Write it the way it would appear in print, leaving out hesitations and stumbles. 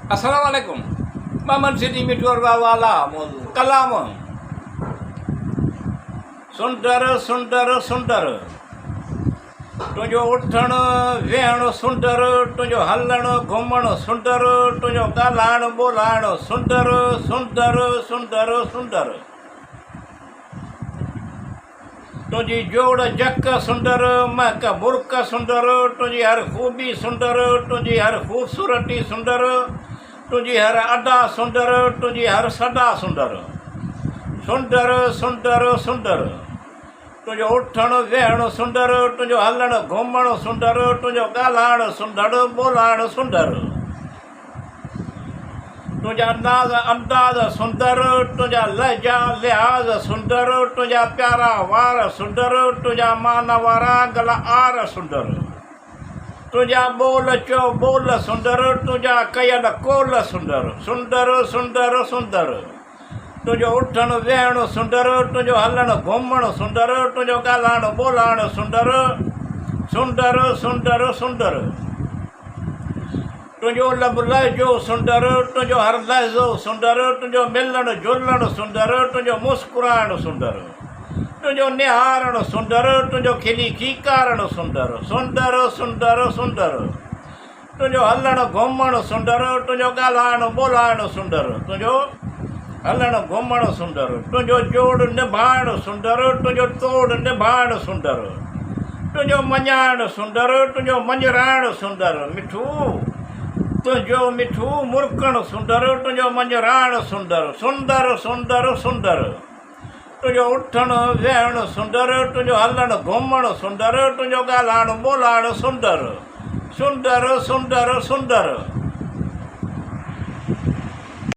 Assalamualaikum. Maman sini mitur wala kalam. सुंदर तुझो उठण वेहण सुंदर तुझो हलण घुमण सुंदर तुझो ॻाल्हाइण ॿोलाइण सुंदर सुंदर सुंदर सुंदर तुझी जोड़ जक सुंदर महक बुरक सुंदर तुझी हर खूबी सुंदर तुझी हर खूबसूरती सुंदर तुझी हर अदा सुंदर तुझी हर सदा सुंदर सुंदर सुंदर सुंदर तुझो उठण वेहण सुंदर तुझो हलण घुमण सुंदर तुझो ॻाल्हाइण सुंदर ॿोलाइण सुंदर तुझा नाज़ अंदाज़ सुंदर तुझा लहजा लिहाज़ सुंदर तुझा प्यारा वार सुंदर तुझा मान वारा गला आर सुंदर तुझा ॿोल चो ॿोल सुंदर तुझा कयल कोल सुंदर सुंदर सुंदर सुंदर तुझो उठण वेहण सुंदर तुझो हलण घुमण सुंदर तुझो ॻाल्हाइण ॿोलाइण सुंदर सुंदर सुंदर सुंदर तुझो लब लहजो सुंदर तुझो हर लहज़ो सुंदर तुझो मिलण जुलण सुंदर तुझो मुस्कुराइण सुंदर तुझो निहारण सुंदर तुझो खिली खीकारण सुंदर सुंदर सुंदर सुंदर तुझो हलण घुमण सुंदर तुझो ॻाल्हाइण ॿोलाइण सुंदर तुझो हलण घुमण सुंदर तुझो जोड़ निभाइण सुंदर तुझो तोड़ निभाइण सुंदर तुझो मञाइण सुंदर तुझो मंझराइण सुंदर मिठू तुझो मिठू मुरकण सुंदर तुझो मंझराइण सुंदर सुंदर सुंदर सुंदर तुझो उठण वेहण सुंदर तुझो हलण घुमण सुंदर तुझो ॻाल्हाइण ॿोलाइण सुंदर सुंदर सुंदर सुंदर